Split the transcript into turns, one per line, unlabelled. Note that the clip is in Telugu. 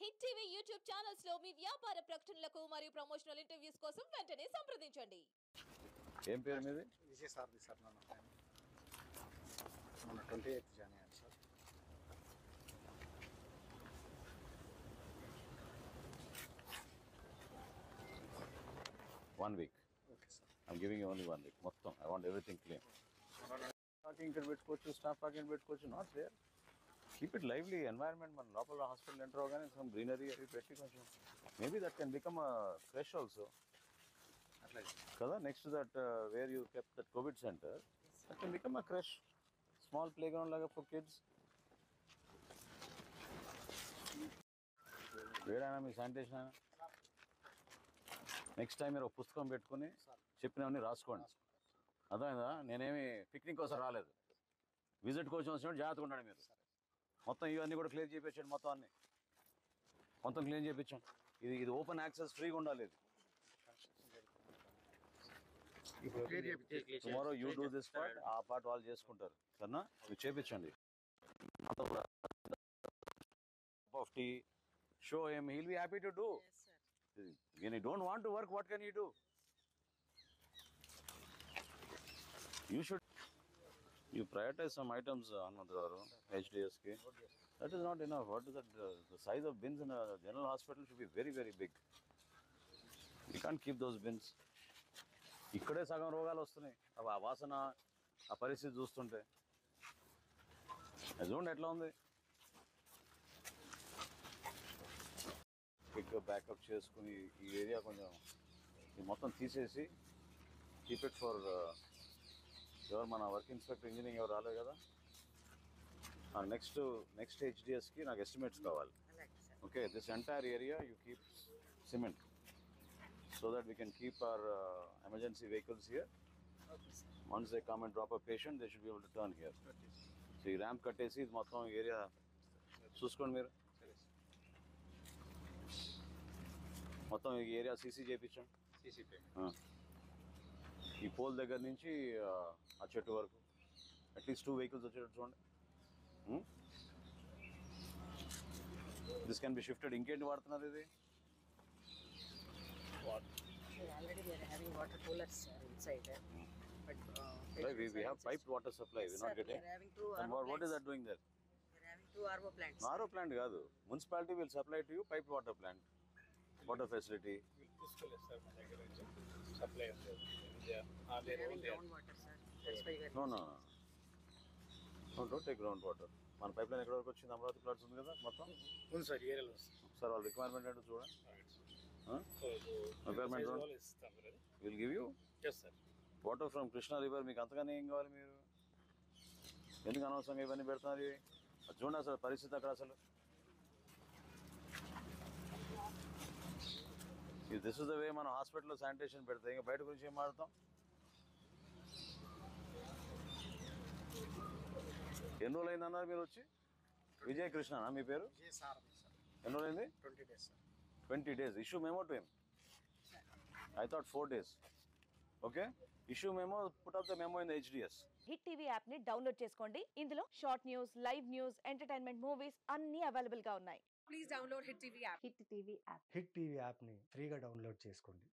హిట్ టీవీ యూట్యూబ్ ఛానల్స్ లో మీ వ్యాపార ప్రకటనలకు మరియు ప్రమోషనల్ ఇంటర్వ్యూస్ కోసం వెంటనే సంప్రదించండి.
ఏం పేరు మీది?
విజయసారథి సార్. మన 28th January sir.
One week.
Okay sir.
I'm giving you only 1 week. Mottam. I want everything clean. Parking can పెట్టుకోవచ్చు, స్టాఫ్ పార్కింగ్ పెట్టుకోవచ్చు. Not there. Keep it lively environment. మన లోపల హాస్పిటల్ ఎంటర్ అవగానే some greenery అవి పెట్టి కొంచెం. Maybe that can become a creche also. Kada next to that where you kept that COVID center, that can become a creche. Small playground laga for kids. వేడైనా మీ శానిటేషన్ అయినా నెక్స్ట్ టైం మీరు ఒక పుస్తకం పెట్టుకుని చెప్పినవన్నీ రాసుకోండి. అర్థమైందా? నేనేమి పిక్నిక్ కోసం రాలేదు, విజిట్ కోసం వచ్చినప్పుడు జాగ్రత్తగా ఉండండి. మీరు మొత్తం ఇవన్నీ కూడా క్లియర్ చేయించండి. మొత్తం క్లీన్ చేయించాం. ఇది ఓపెన్ యాక్సెస్ ఫ్రీగా ఉండాలి. ఇది tomorrow you do this part, ఆ పార్ట్ వాళ్ళు చేసుకుంటారు. సరేనా? మీరు చేయించండి. ఆఫ్ టీ show him, he'll be happy to do.
Yes sir.
When you don't want to work, what can you do? You prioritize some items on HDS ki. That is not enough. What is that? The size of bins in a general hospital should be very, very big. You can't keep those bins. ఇక్కడే సగం రోగాలు వస్తున్నాయి. ఆ వాసన, ఆ పరిస్థితి చూస్తుంటే చూడండి ఎట్లా ఉంది. క్విక్ బ్యాకప్ చేసుకుని ఈ ఏరియా కొంచెం మొత్తం తీసేసి కీప్ ఇట్ ఫర్ ఎవరు మన వర్క్ ఇన్స్పెక్టర్ ఇంజనీరింగ్ ఎవరు రాలేదు కదా. నెక్స్ట్ హెచ్డిఎస్కి నాకు ఎస్టిమేట్స్ కావాలి. Okay, this entire area you keep cement so that we can keep our emergency vehicles here.
Okay sir.
Once they come and drop a patient, they should be able to turn here. So ఈ ర్యాంప్ కట్టేసి ఇది మొత్తం ఏరియా చూసుకోండి. మీరు మొత్తం ఈ ఏరియా సీసీ చేయించండి. ఈ పోల్ దగ్గర నుంచి ఆ చెట్టు వరకు అట్లీస్ట్ 2 vehicles వచ్చేటట్టు చూడండి. This can be shifted. ఇంకేంటి వాడుతున్నారు ఇది?
Already we are having water coolers inside. But
we have piped water supply. We're not getting.
We are having 2
And what is that doing there?
We are having 2 RO plants.
RO plant కాదు, municipality will supply to you piped water plant, water facility.
తీసుకోలేదు సార్ మన దగ్గర నుంచి సప్లై ఉంది.
We are having ground water sir. That's why we are
No, don't take ground water. మన పైప్ లైన్ ఎక్కడ వరకు వచ్చింది? అమరావతి ప్లాట్స్ ఉంది కదా మొత్తం.
ఉంది సార్, ఏరియాలో
సార్ వాళ్ళ రిక్వైర్మెంట్ ఏంటో చూడండి. Will give you water from Krishna river. మీకు అంతగానే ఏం కావాలి? మీరు ఎందుకు అనవసరంగా ఇవన్నీ పెడుతున్నారు? చూడండి అసలు పరిస్థితి అక్కడ. అసలు దిస్ ఇస్ ద వే మనం హాస్పిటల్లో శానిటేషన్ పెడతాం. ఇంకా బయట గురించి ఏం మాట్లాడతాం? ఎన్ని రోజులు అయింది అన్నారు మీరు వచ్చి? విజయ్ కృష్ణనా మీ పేరు? ఎన్ని రోజులు అయింది?
20 days sir.
20 days. Issue memo to him. I thought 4 days. Okay? Issue memo, put up the memo in the HDS.
Hit TV app ని డౌన్లోడ్ చేసుకోండి. ఇందులో short news, live news, entertainment movies అన్ని అవైలబుల్ గా ఉన్నాయి.
Please download Hit TV app.
Hit TV app.
Hit TV యాప్ని ఫ్రీగా డౌన్లోడ్ చేసుకోండి.